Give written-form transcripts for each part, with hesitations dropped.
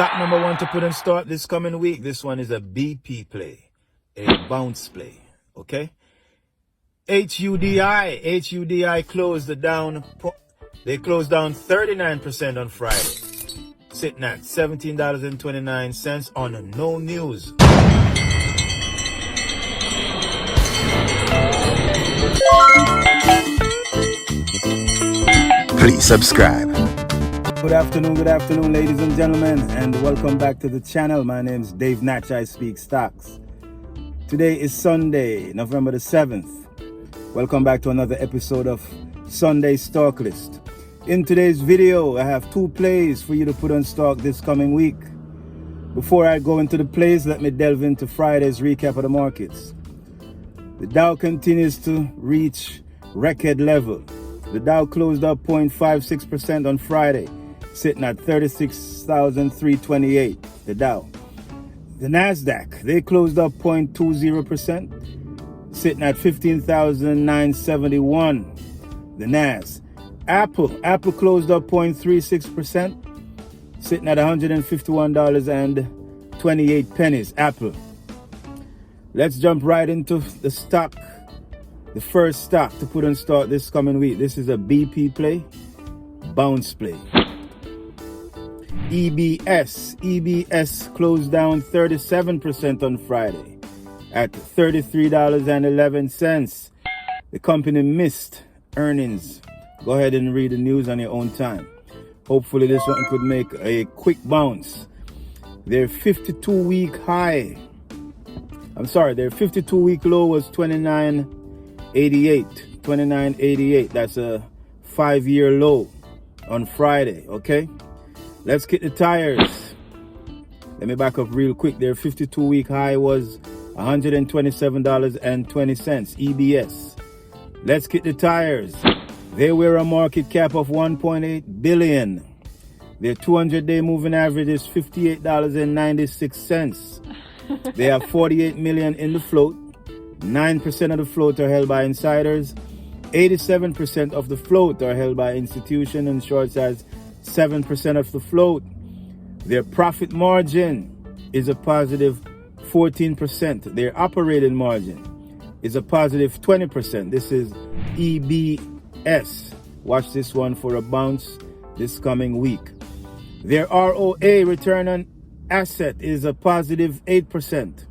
Stock number 1 to put on start this coming week. This one is a BP play, a bounce play. Okay. HUDI closed down. They closed down 39% on Friday, sitting at $17.29 on no news. Please subscribe. Good afternoon, ladies and gentlemen, and welcome back to the channel. My name is Dave Natch. I speak stocks. Today is Sunday, November the 7th. Welcome back to another episode of Sunday Stock List. In today's video, I have 2 plays for you to put on stock this coming week. Before I go into the plays, let me delve into Friday's recap of the markets. The Dow continues to reach record level. The Dow closed up 0.56% on Friday, sitting at 36,328. The Dow. The Nasdaq, they closed up 0.20%, sitting at 15,971. The Nas. Apple closed up 0.36%, sitting at $151.28. Apple. Let's jump right into the stock. The first stock to put on start this coming week. This is a BP play, bounce play. EBS closed down 37% on Friday at $33.11. The company missed earnings. Go ahead and read the news on your own time. Hopefully this one could make a quick bounce. Their 52-week low was 29.88. That's a 5-year low on Friday. Okay, let's get the tires. Let me back up real quick. Their 52-week high was $127.20. EBS. Let's get the tires. They were a market cap of $1.8 billion. Their 200-day moving average is $58.96. They have 48 million in the float. 9% of the float are held by insiders. 87% of the float are held by institutions, and shorts has 7% of the float. Their profit margin is a positive 14%. Their operating margin is a positive 20%. This is EBS. Watch this one for a bounce this coming week. Their ROA, return on asset, is a positive 8%.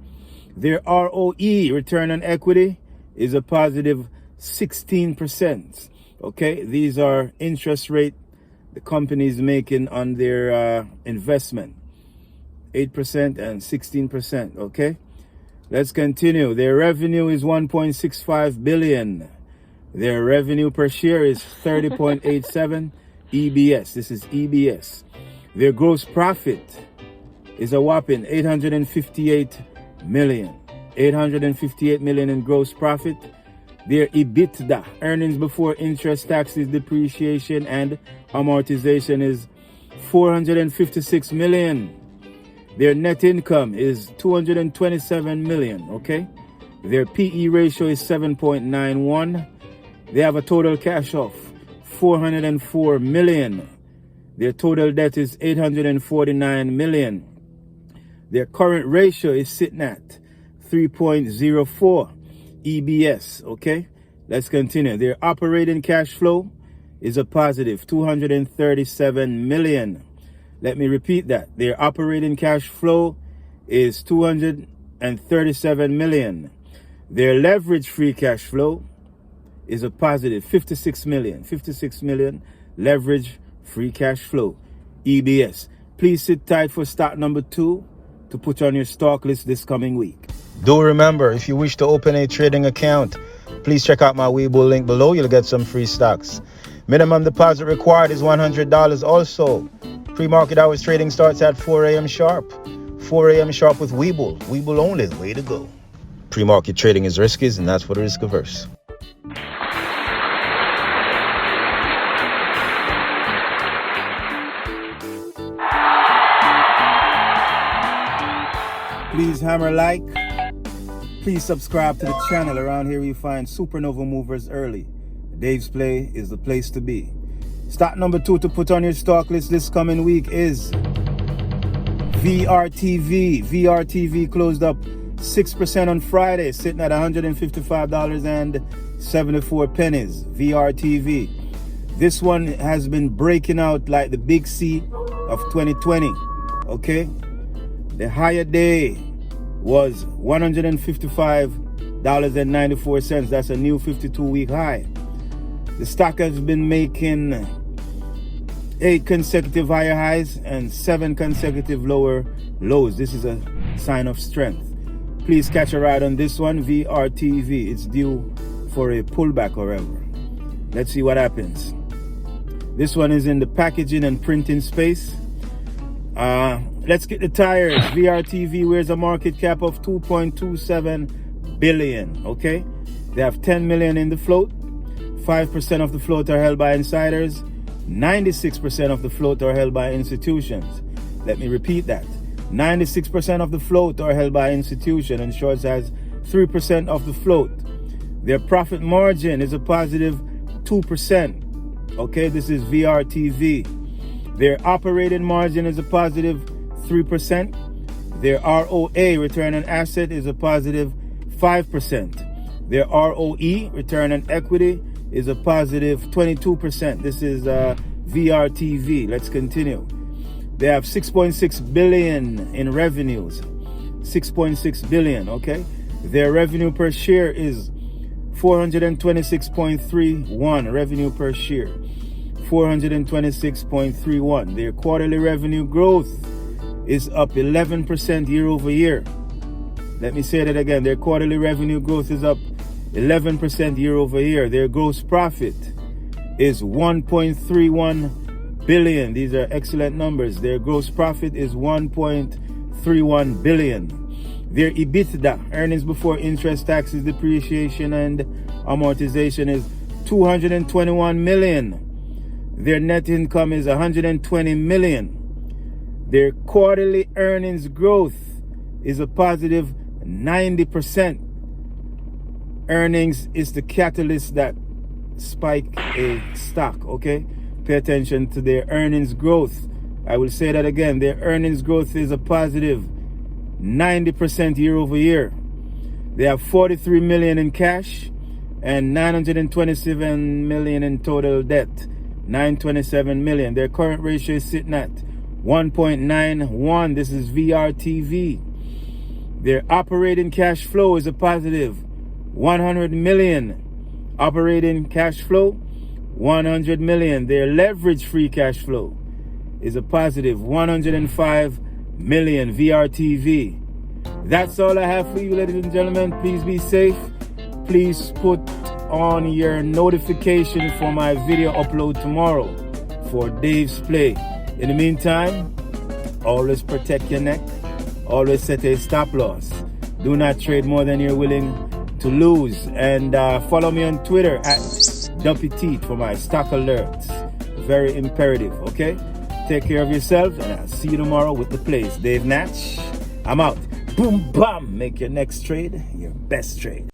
Their ROE, return on equity, is a positive 16%. Okay, these are interest rate the company is making on their investment. 8% and 16%. Okay, let's continue. Their revenue is $1.65 billion. Their revenue per share is 30.87. EBS. This is EBS. Their gross profit is a whopping $858 million. $858 million in gross profit. Their EBITDA, earnings before interest, taxes, depreciation, and amortization, is $456 million. Their net income is $227 million. Okay, their PE ratio is 7.91. They have a total cash of $404 million. Their total debt is $849 million. Their current ratio is sitting at 3.04. EBS. Okay, let's continue. Their operating cash flow is a positive $237 million. Let me repeat that. Their operating cash flow is $237 million. Their leverage free cash flow is a positive $56 million. $56 million leverage free cash flow. EBS. Please sit tight for stock number 2 to put on your stock list this coming week. Do remember, if you wish to open a trading account, please check out my Webull link below. You'll get some free stocks. Minimum deposit required is $100. Also, pre-market hours trading starts at 4 a.m. sharp. 4 a.m. sharp with Webull. Webull only, way to go. Pre-market trading is risky, and that's for the risk averse. Please hammer like. Please subscribe to the channel. Around here you find supernova movers early. Dave's Play is the place to be. Stock number 2 to put on your stock list this coming week is VRTV closed up 6% on Friday, sitting at $155.74. VRTV. This one has been breaking out like the big C of 2020. Okay? The higher day was $155.94. That's a new 52-week high. The stock has been making 8 consecutive higher highs and 7 consecutive lower lows. This is a sign of strength. Please catch a ride on this one, VRTV. It's due for a pullback or ever. Let's see what happens. This one is in the packaging and printing space. Let's get the tires. VRTV wears a market cap of $2.27 billion. Okay, they have 10 million in the float. 5% of the float are held by insiders. 96% of the float are held by institutions. Let me repeat that. 96% of the float are held by institutions, and shorts has 3% of the float. Their profit margin is a positive 2%. Okay, this is VRTV. Their operating margin is a positive 3%. Their ROA, return on asset, is a positive 5%. Their ROE, return on equity, is a positive 22%. This is VRTV. Let's continue. They have 6.6 billion in revenues. 6.6 billion, okay? Their revenue per share is 426.31 revenue per share. 426.31. Their quarterly revenue growth is up 11% year over year. Let me say that again. Their quarterly revenue growth is up 11% year over year. Their gross profit is 1.31 billion. These are excellent numbers. Their gross profit is 1.31 billion. Their EBITDA, earnings before interest, taxes, depreciation, and amortization, is 221 million. Their net income is 120 million. Their quarterly earnings growth is a positive 90%. Earnings is the catalyst that spike a stock, okay? Pay attention to their earnings growth. I will say that again. Their earnings growth is a positive 90% year over year. They have 43 million in cash and 927 million in total debt. 927 million. Their current ratio is sitting at 1.91. This is VRTV. Their operating cash flow is a positive 100 million. Operating cash flow, 100 million. Their leverage free cash flow is a positive 105 million. VRTV. That's all I have for you, ladies and gentlemen. Please be safe. Please put on your notification for my video upload tomorrow for Dave's Play. In the meantime, always protect your neck. Always set a stop loss. Do not trade more than you're willing to lose. And follow me on Twitter at Dumpy Teeth for my stock alerts. Very imperative, okay? Take care of yourself, and I'll see you tomorrow with the plays. Dave Natch, I'm out. Boom, bam. Make your next trade your best trade.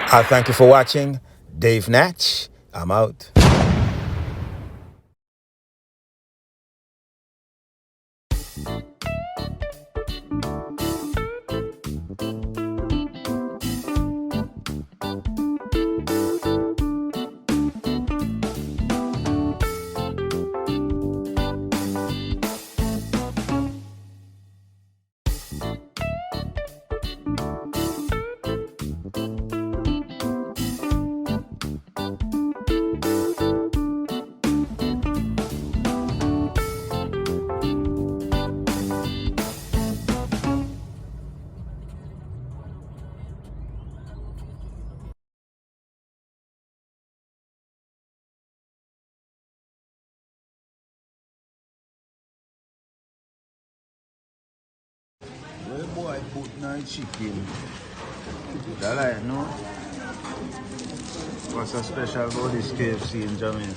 I thank you for watching. Dave Natch, I'm out. boy put night chicken. That like no? What's so special about this KFC in Jamaica?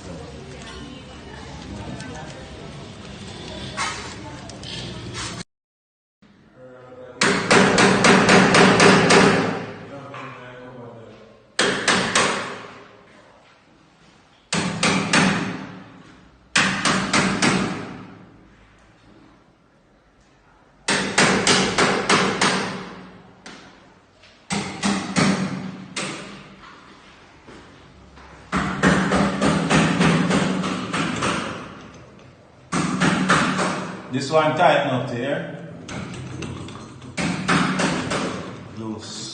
This one tighten up here. Loose.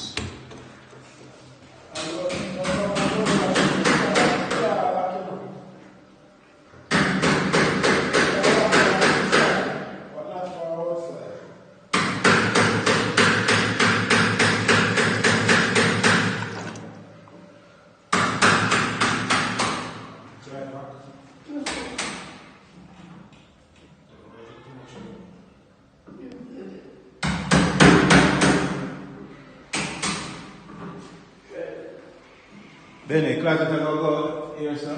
Benny, closet to go here, sir.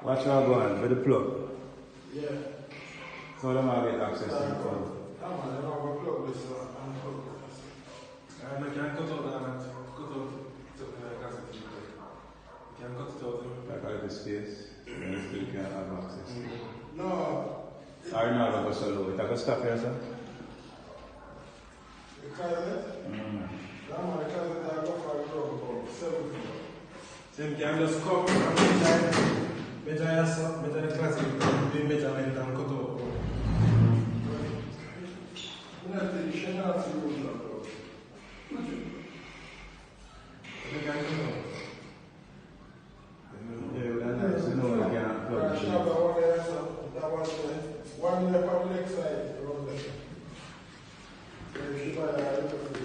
Watch how go on with the plug. Yeah. So them have get access to the plug. I can plug this I can cut out the cassette. You can cut it out. Like a little space, and you still can have access. No. Or no, I go so low. It can stop here, sir. The cassette? The cassette I go for a plug about 7 feet. So you can just come and better yourself, better the classic, doing better when you can cut out. You have to shut out the room. You can cut out. Yeah, that's no one can plug it. That was one in the public side around there. So you should buy a little bit.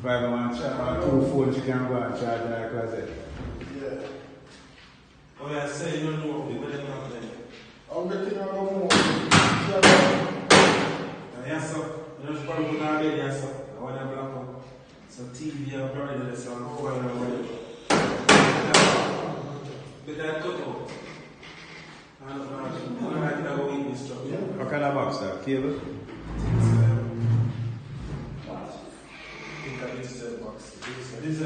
If I want to charge 2 phones, you can go and charge in our closet. Yeah. Oh, yeah, say you don't know. But then not there. I'm getting a lot more. Yes, sir. You just probably put out there, yes, sir. I want to block up. So TV, I'm probably there, so I'm going away. But I cut out. I don't know. I think I go in this truck. What kind of box that? Cable? This is a box. This is a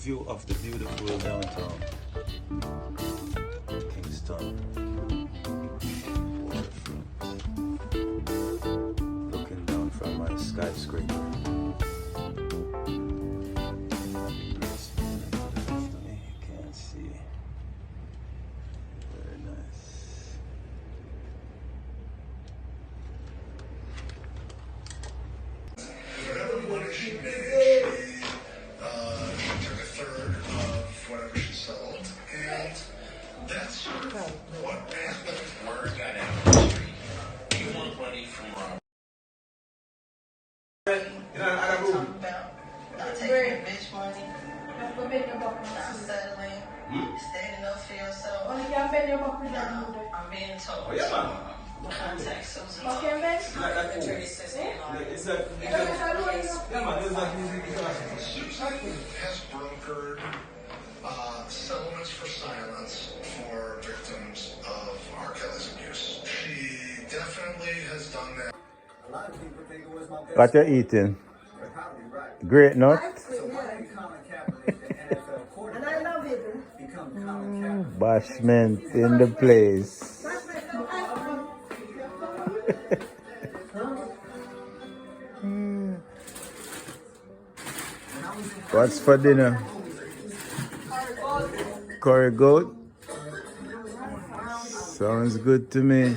View of the beautiful downtown Kingston waterfront. Looking down from my skyscraper. Can't see. Very nice. Whatever money she made, she took a third of whatever she sold, and that's sort of what happened. Word got out on the street. You want money from Rob? Talking about not taking the bitch money, not settling, staying in those fields. So I'm being told. Contact Susan. Attorney Susan. Susan has brokered settlements for silence for victims of R. Kelly's abuse. She definitely has done that. What you eating? Great nut? And I love it. Bashment in the place. What's for dinner? Curry goat. Sounds good to me.